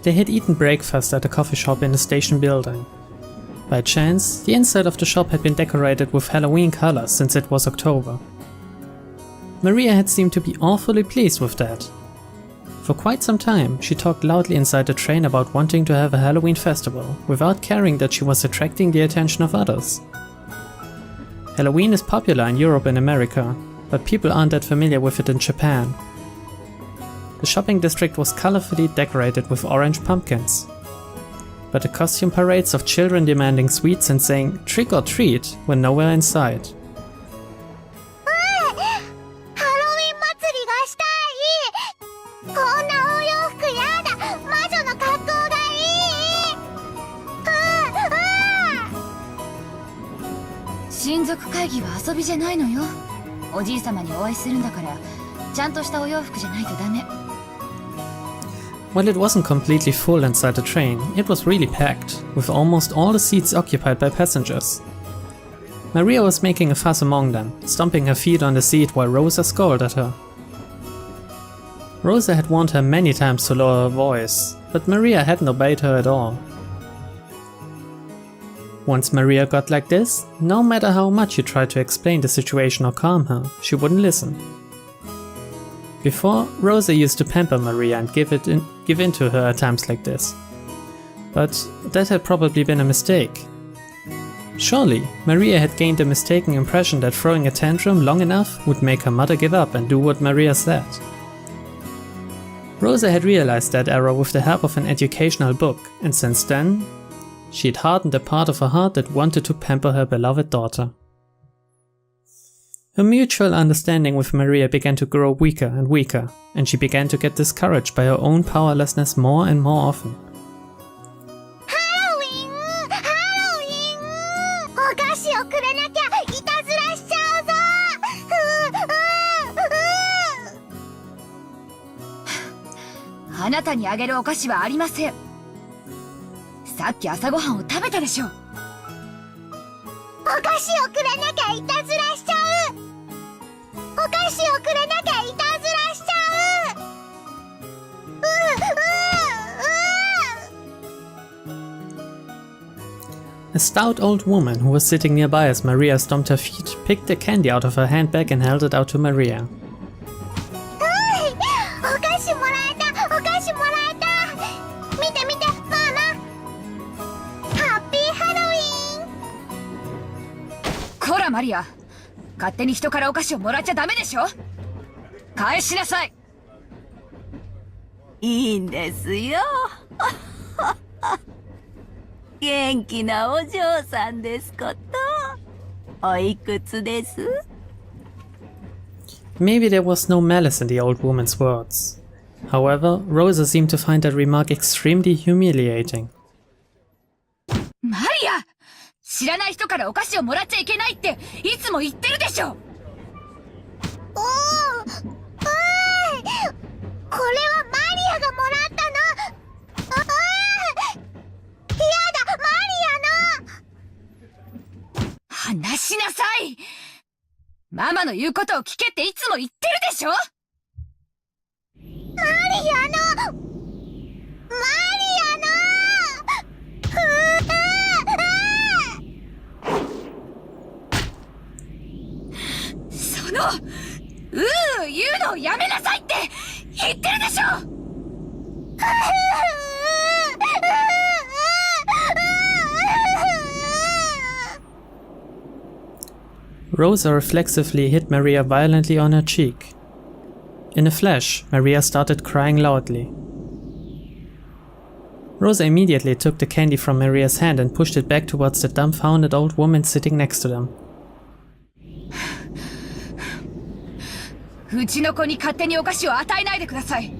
They had eaten breakfast at a coffee shop in the station building. By chance, the inside of the shop had been decorated with Halloween colors since it was October. Maria had seemed to be awfully pleased with that. For quite some time, she talked loudly inside the train about wanting to have a Halloween festival, without caring that she was attracting the attention of others. Halloween is popular in Europe and America, but people aren't that familiar with it in Japan. The shopping district was colorfully decorated with orange pumpkins. But the costume parades of children demanding sweets and saying "trick or treat" were nowhere in sight. While it wasn't completely full inside the train, it was really packed, with almost all the seats occupied by passengers. Maria was making a fuss among them, stomping her feet on the seat while Rosa scolded her. Rosa had warned her many times to lower her voice, but Maria hadn't obeyed her at all. Once Maria got like this, no matter how much you tried to explain the situation or calm her, she wouldn't listen. Before, Rosa used to pamper Maria and give in to her at times like this. But that had probably been a mistake. Surely, Maria had gained the mistaken impression that throwing a tantrum long enough would make her mother give up and do what Maria said. Rosa had realized that error with the help of an educational book, and since then, she had hardened a part of her heart that wanted to pamper her beloved daughter. Her mutual understanding with Maria began to grow weaker and weaker, and she began to get discouraged by her own powerlessness more and more often. Halloween! Halloween! お菓子をくれなきゃいたずらしちゃうぞ! あなたにあげるお菓子はありません。さっき朝ごはんを食べたでしょ。お菓子をくれなきゃいたずらしちゃう! お菓子をくれなきゃいたずらしちゃう! A stout old woman who was sitting nearby as Maria stomped her feet picked the candy out of her handbag and held it out to Maria. お菓子もらえた! お菓子もらえた! 見て見て, ママ! ハッピーハロウィーン! こらマリア! 勝手に人からお菓子をもらっちゃダメでしょ。返しなさい。いいんですよ。元気なお嬢さんですこと。おいくつです? Maybe there was no malice in the old woman's words. However, Rosa seemed to find that remark extremely humiliating. マリア! 知らない人からお菓子をもらっちゃいけないっていつも言ってるでしょ。おー、これはマリアがもらったの。やだ、マリアの。話しなさい。ママの言うことを聞けっていつも言ってるでしょ。マリアの。言うのをやめなさいって言ってるでしょ。Rosa reflexively hit Maria violently on her cheek. In a flash, Maria started crying loudly. Rosa immediately took the candy from Maria's hand and pushed it back towards the dumbfounded old woman sitting next to them. うちの子に勝手にお菓子を与えないでください。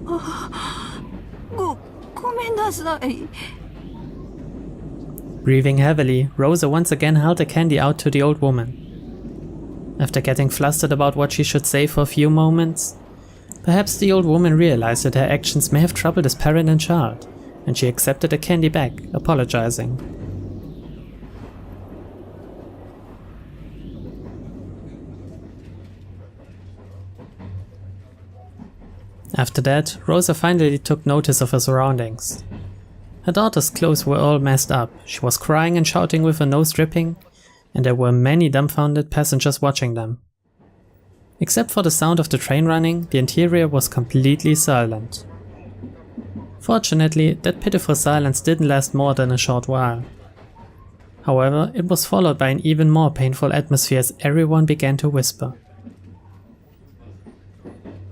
ごめんなさい。Breathing heavily, Rosa once again held the candy out to the old woman. After getting flustered about what she should say for a few moments, perhaps the old woman realized that her actions may have troubled his parent and child, and she accepted the candy back, apologizing. After that, Rosa finally took notice of her surroundings. Her daughter's clothes were all messed up, she was crying and shouting with her nose dripping, and there were many dumbfounded passengers watching them. Except for the sound of the train running, the interior was completely silent. Fortunately, that pitiful silence didn't last more than a short while. However, it was followed by an even more painful atmosphere as everyone began to whisper.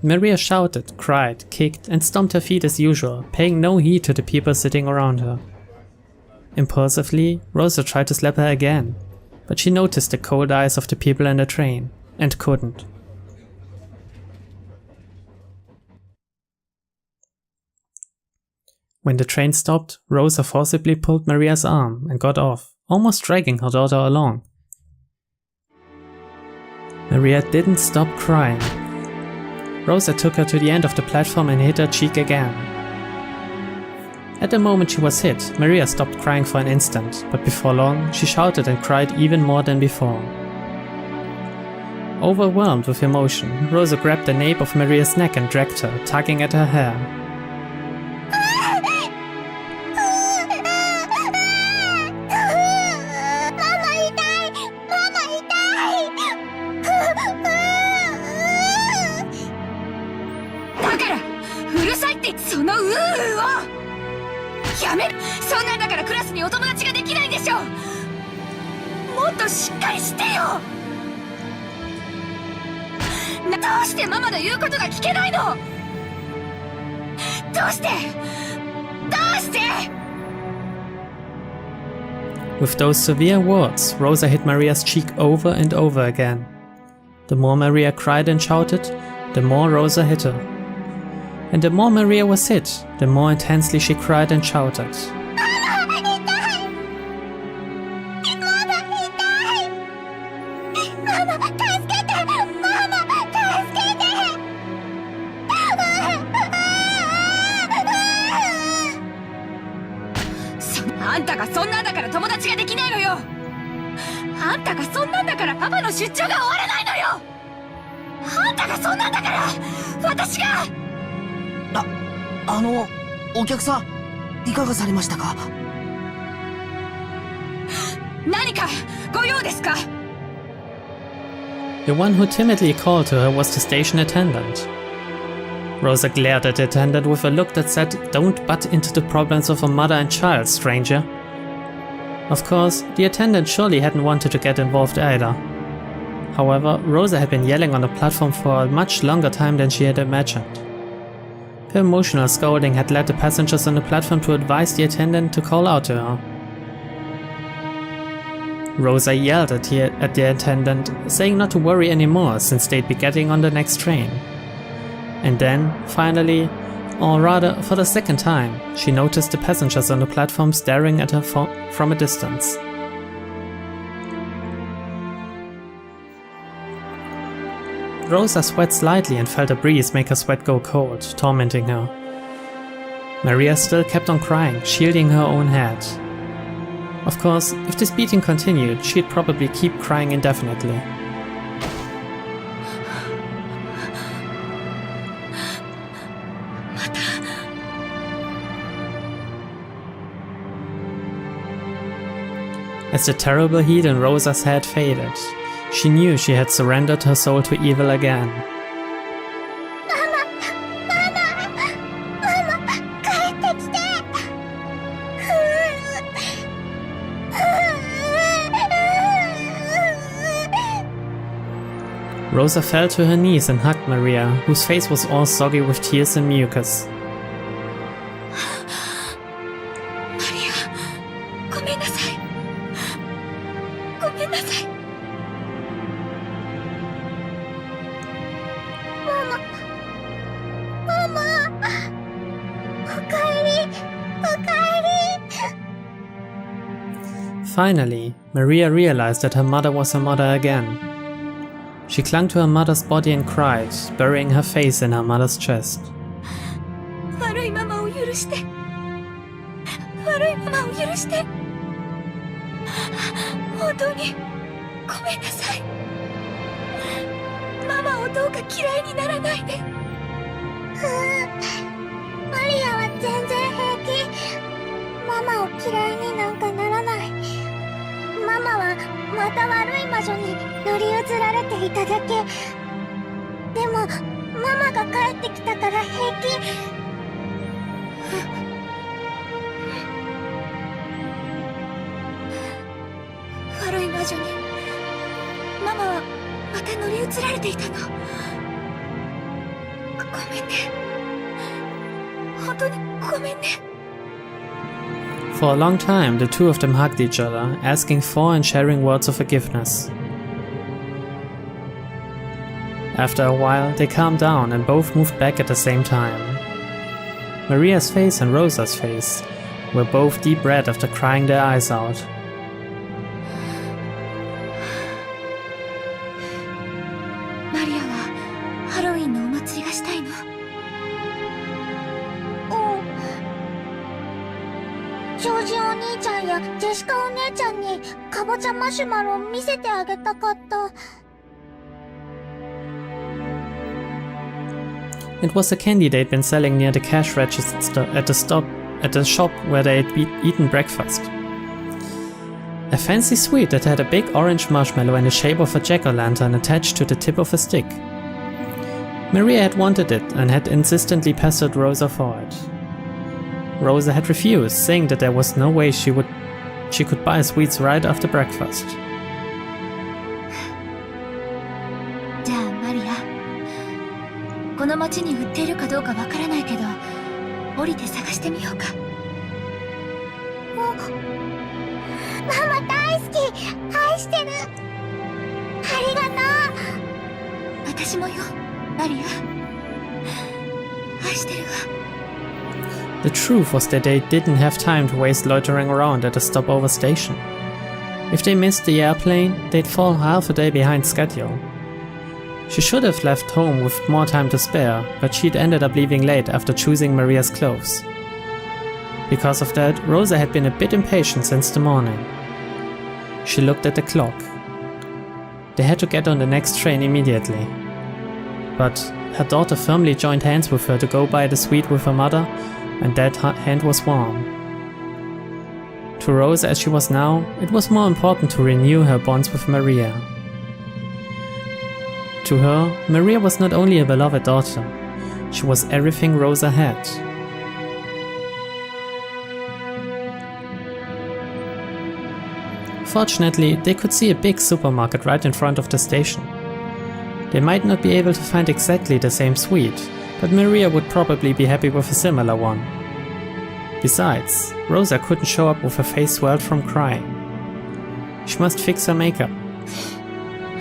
Maria shouted, cried, kicked, and stomped her feet as usual, paying no heed to the people sitting around her. Impulsively, Rosa tried to slap her again, but she noticed the cold eyes of the people in the train, and couldn't. When the train stopped, Rosa forcibly pulled Maria's arm and got off, almost dragging her daughter along. Maria didn't stop crying. Rosa took her to the end of the platform and hit her cheek again. At the moment she was hit, Maria stopped crying for an instant, but before long she shouted and cried even more than before. Overwhelmed with emotion, Rosa grabbed the nape of Maria's neck and dragged her, tugging at her hair. With those severe words, Rosa hit Maria's cheek over and over again. The more Maria cried and shouted, the more Rosa hit her. And the more Maria was hit, the more intensely she cried and shouted. The one who timidly called to her was the station attendant. Rosa glared at the attendant with a look that said, "Don't butt into the problems of a mother and child, stranger." Of course, the attendant surely hadn't wanted to get involved either. However, Rosa had been yelling on the platform for a much longer time than she had imagined. Her emotional scolding had led the passengers on the platform to advise the attendant to call out to her. Rosa yelled at the attendant, saying not to worry anymore since they'd be getting on the next train. And then, finally, or rather for the second time, she noticed the passengers on the platform staring at her from a distance. Rosa sweat slightly and felt a breeze make her sweat go cold, tormenting her. Maria still kept on crying, shielding her own head. Of course, if this beating continued, she'd probably keep crying indefinitely. As the terrible heat in Rosa's head faded, she knew she had surrendered her soul to evil again. Rosa fell to her knees and hugged Maria, whose face was all soggy with tears and mucus. Finally, Maria realized that her mother was her mother again. She clung to her mother's body and cried, burying her face in her mother's chest. また悪い魔女に乗り移られていただけ。でもママが帰ってきたから平気。悪い魔女にママはまた乗り移られていたの。ごめんね。本当にごめんね。For a long time, the two of them hugged each other, asking for and sharing words of forgiveness. After a while, they calmed down and both moved back at the same time. Maria's face and Rosa's face were both deep red after crying their eyes out. マリアはハロウィンのお祭りがしたいの？ジョージお兄ちゃんやジェシカお姉ちゃんにかぼちゃマシュマロを見せてあげたかった。It was a candy they'd been selling near the cash register at the shop where they'd eaten breakfast. A fancy sweet that had a big orange marshmallow in the shape of a jack-o'-lantern attached to the tip of a stick. Maria had wanted it and had insistently pestered Rosa for it. Rosa had refused, saying that there was no way she could buy sweets right after breakfast. じゃあマリア、この町に売っているかどうかわからないけど、降りて探してみようか。ママ大好き、愛してる。ありがとう。私もよ、マリア。愛してるわ。The truth was that they didn't have time to waste loitering around at a stopover station. If they missed the airplane, they'd fall half a day behind schedule. She should have left home with more time to spare, but she'd ended up leaving late after choosing Maria's clothes. Because of that, Rosa had been a bit impatient since the morning. She looked at the clock. They had to get on the next train immediately. But her daughter firmly joined hands with her to go buy the sweet with her mother, and that hand was warm. To Rosa as she was now, it was more important to renew her bonds with Maria. To her, Maria was not only a beloved daughter, she was everything Rosa had. Fortunately, they could see a big supermarket right in front of the station. They might not be able to find exactly the same sweet, but Maria would probably be happy with a similar one. Besides, Rosa couldn't show up with her face swelled from crying. She must fix her makeup.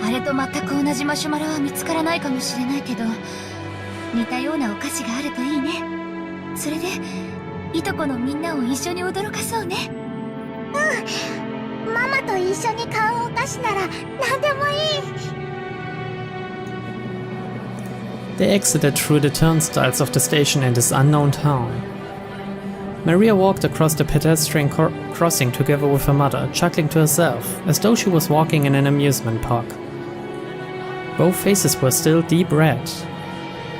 あれと全く同じマシュマロは見つからないかもしれないけど、似たようなお菓子があるといいね。それで、いとこのみんなを一緒に驚かそうね。うん。ママと一緒に買うお菓子なら何でもいい。They exited through the turnstiles of the station in this unknown town. Maria walked across the pedestrian crossing together with her mother, chuckling to herself, as though she was walking in an amusement park. Both faces were still deep red,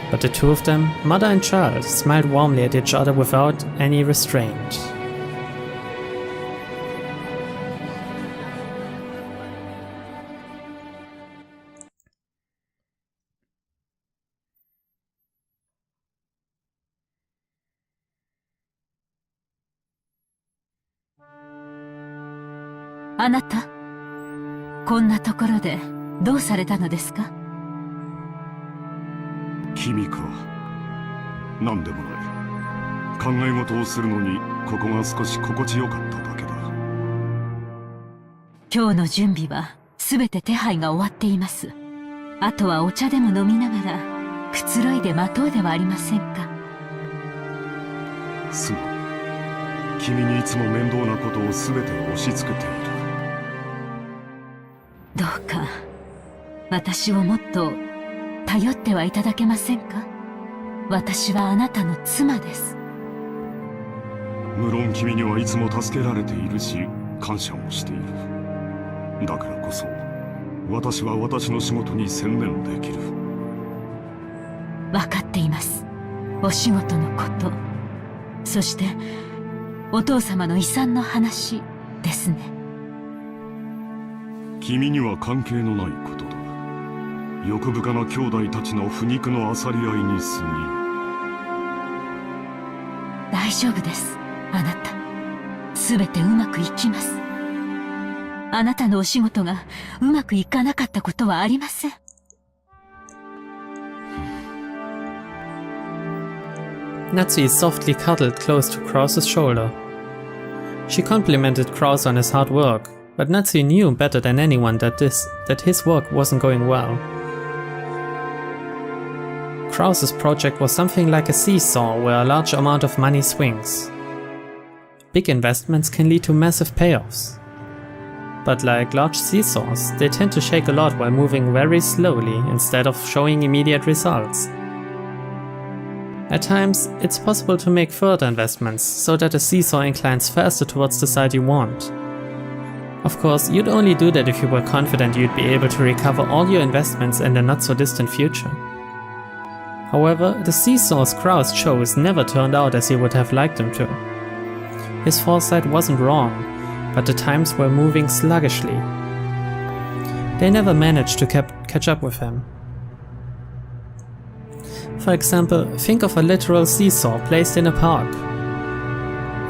but the two of them, mother and child, smiled warmly at each other without any restraint. "あなた、こんなところでどうされたのですか?" 君か。何でもない。考え事をするのにここが少し心地よかっただけだ。今日の準備は全て手配が終わっています。あとはお茶でも飲みながらくつろいで待とうではありませんか。すまん。君にいつも面倒なことを全て押し付けている。どうか私をもっと頼ってはいただけませんか。私はあなたの妻です。無論君にはいつも助けられているし感謝もしている。だからこそ私は私の仕事に専念できる。分かっています。お仕事のこと、そしてお父様の遺産の話ですね。君には関係のないことだ。欲深な兄弟たちの腐肉のあさり合いに過ぎる。大丈夫です、あなた。すべてうまくいきます。あなたのお仕事がうまくいかなかったことはありません。Natsui softly cuddled close to Krauss's shoulder. She complimented Krauss on his hard work, but Natsui knew better than anyone that his work wasn't going well. Krauss's project was something like a seesaw where a large amount of money swings. Big investments can lead to massive payoffs. But like large seesaws, they tend to shake a lot while moving very slowly instead of showing immediate results. At times, it's possible to make further investments so that the seesaw inclines faster towards the side you want. Of course, you'd only do that if you were confident you'd be able to recover all your investments in the not so distant future. However, the seesaws Krauss chose never turned out as he would have liked them to. His foresight wasn't wrong, but the times were moving sluggishly. They never managed to catch up with him. For example, think of a literal seesaw placed in a park.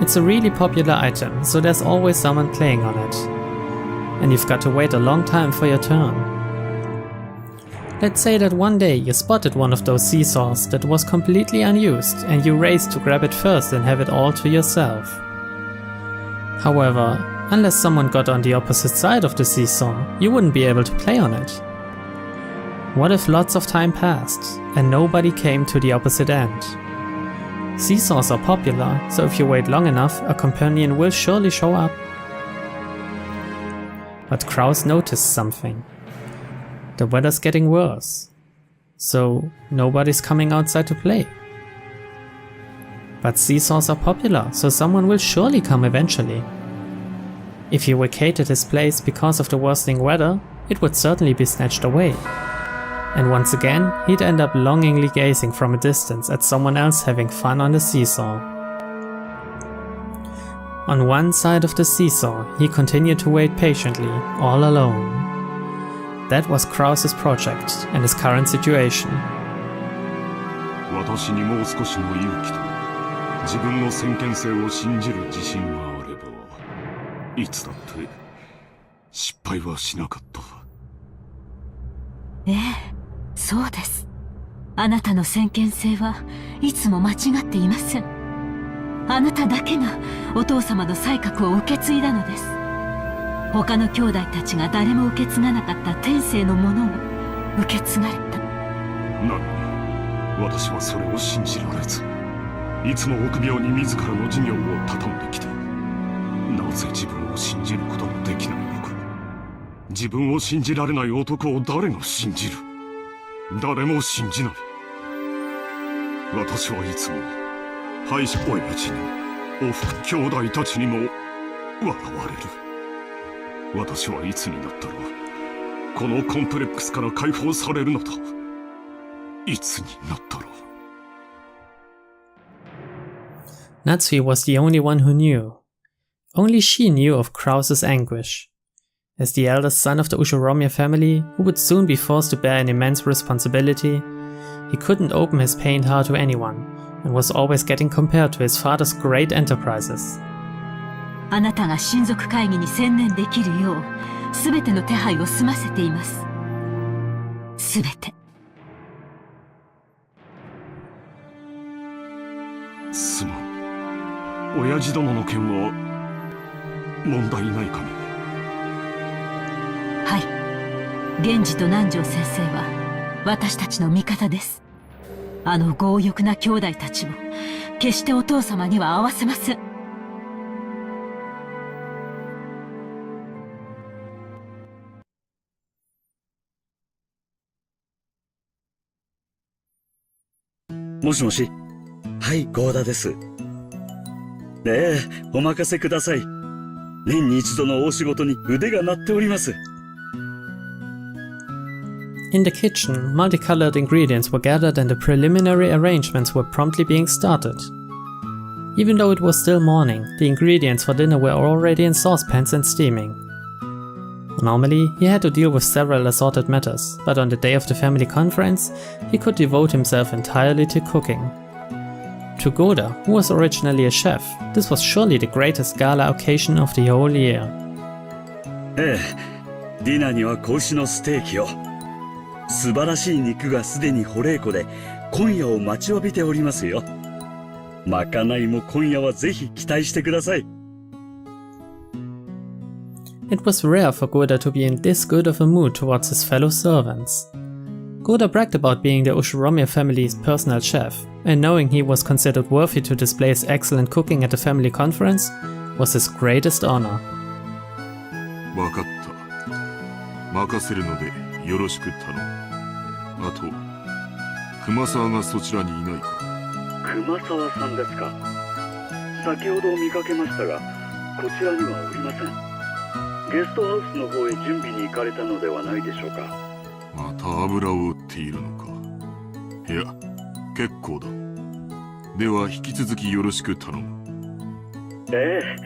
It's a really popular item, so there's always someone playing on it. And you've got to wait a long time for your turn. Let's say that one day you spotted one of those seesaws that was completely unused and you raced to grab it first and have it all to yourself. However, unless someone got on the opposite side of the seesaw, you wouldn't be able to play on it. What if lots of time passed and nobody came to the opposite end? Seesaws are popular, so if you wait long enough, a companion will surely show up. But Krauss noticed something. The weather's getting worse, so nobody's coming outside to play. But seesaws are popular, so someone will surely come eventually. If he vacated his place because of the worsening weather, it would certainly be snatched away. And once again, he'd end up longingly gazing from a distance at someone else having fun on the seesaw. On one side of the seesaw, he continued to wait patiently, all alone. That was Krauss's project and his current situation. 私にもう少しの勇気と自分の先見性を信じる自信があれば、いつだって失敗はしなかった。ええ、そうです。あなたの先見性はいつも間違っていません。あなただけがお父様の才覚を受け継いだのです。他の兄弟たちが誰も受け継がなかった天性のものを受け継がれた。なのに、私はそれを信じられず、いつも臆病に自らの事業を畳んできた。なぜ自分を信じることができないのか。自分を信じられない男を誰が信じる。誰も信じない。私はいつも敗者親父にも、おふく兄弟たちにも笑われる。私はいつになったらこのコンプレックスから解放されるのだ。いつになったら。Natsui was the only one who knew. Only she knew of Krauss's anguish. As the eldest son of the Ushiromya family, who would soon be forced to bear an immense responsibility, he couldn't open his pained heart to anyone, and was always getting compared to his father's great enterprises. あなたが親族会議に専念できるよう、すべての手配を済ませています。すべて。すまん。親父殿の件は問題ないかね。はい。源氏と南條先生は私たちの味方です。あの強欲な兄弟たちを決してお父様には合わせません。もしもし。はい、合田です。ええ、お任せください。年に一度の大仕事に腕が鳴っております。In the kitchen, multicolored ingredients were gathered and the preliminary arrangements were promptly being started. Even though it was still morning, the ingredients for dinner were already in saucepans and steaming. Normally, he had to deal with several assorted matters, but on the day of the family conference, he could devote himself entirely to cooking. To Goda, who was originally a chef, this was surely the greatest gala occasion of the whole year. ええ、ディナーには子牛のステーキを。素晴らしい肉がすでにホレイコで、今夜を待ちわびておりますよ。まかないも今夜はぜひ期待してください。It was rare for Goda to be in this good of a mood towards his fellow servants. Goda bragged about being the Ushiromir family's personal chef, and knowing he was considered worthy to display his excellent cooking at the family conference was his greatest honor. わかった。任せるのでよろしく頼む。あと、熊沢がそちらにいないか。熊沢さんですか。先ほど見かけましたが、こちらにはおりません。ゲストハウスの方へ準備に行かれたのではないでしょうか。また油を売っているのか。いや、結構だ。では引き続きよろしく頼む。ええ、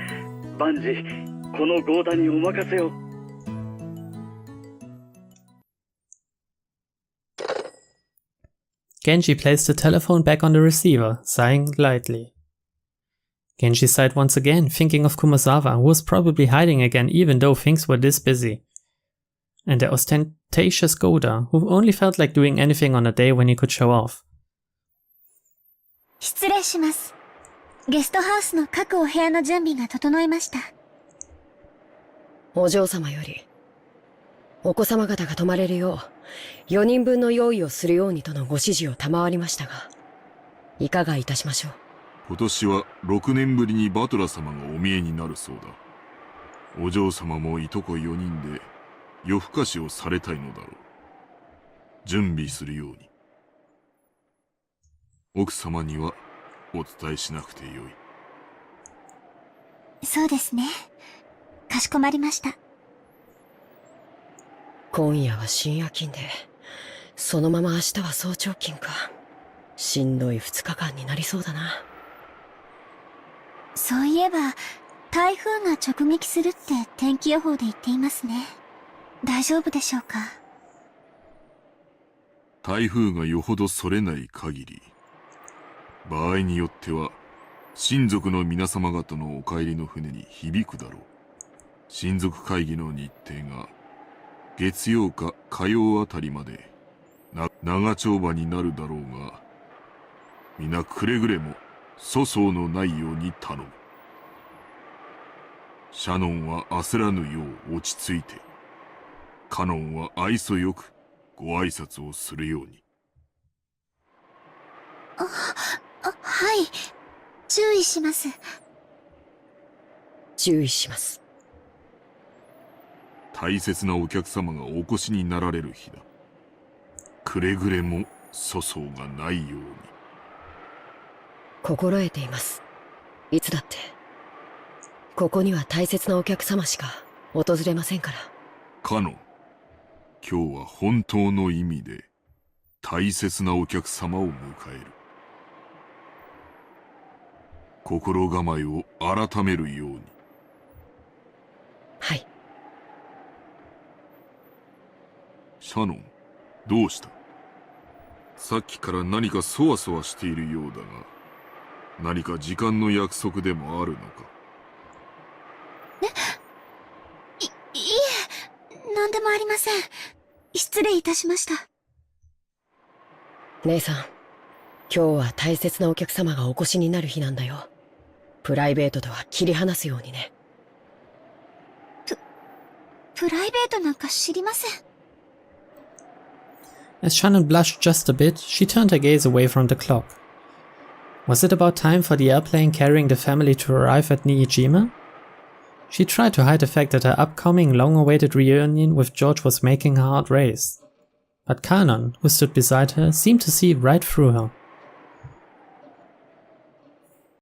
万事このゴーダにお任せを。Genji placed the telephone back on the receiver, sighing lightly. Genji sighed once again, thinking of Kumasawa, who was probably hiding again even though things were this busy. And the ostentatious Goda, who only felt like doing anything on a day when he could show off. 失礼します。ゲストハウスの各お部屋の準備が整いました。お嬢様より、お子様方が泊まれるよう、4人分の用意をするようにとのご指示を賜りましたが、いかがいたしましょう。今年は6年ぶりにバトラ様がお見えになるそうだ。お嬢様もいとこ4人で夜更かしをされたいのだろう。準備するように。奥様にはお伝えしなくてよい。そうですね。かしこまりました。今夜は深夜勤で、そのまま明日は早朝勤か。しんどい2日間になりそうだな。そういえば、台風が直撃するって天気予報で言っていますね。大丈夫でしょうか。台風がよほどそれない限り、場合によっては親族の皆様方のお帰りの船に響くだろう。親族会議の日程が月曜か火曜あたりまで長丁場になるだろうが、皆くれぐれも粗相のないように頼む。シャノンは焦らぬよう落ち着いて、カノンは愛想よくご挨拶をするように。はい。注意します。注意します。大切なお客様がお越しになられる日だ。くれぐれも粗相がないように。心得ています。いつだって。ここには大切なお客様しか訪れませんから。カノン、今日は本当の意味で大切なお客様を迎える。心構えを改めるように。はい。シャノン、どうした？さっきから何かそわそわしているようだが、何か時間の約束でもあるのか？いえ、なんでもありません。失礼いたしました。姉さん、今日は大切なお客様がお越しになる日なんだよ。プライベートとは切り離すようにね。プライベートなんか知りません。As Shannon blushed just a bit, she turned her gaze away from the clock. Was it about time for the airplane carrying the family to arrive at Niijima? She tried to hide the fact that her upcoming, long-awaited reunion with George was making her heart race. But Kanon, who stood beside her, seemed to see right through her.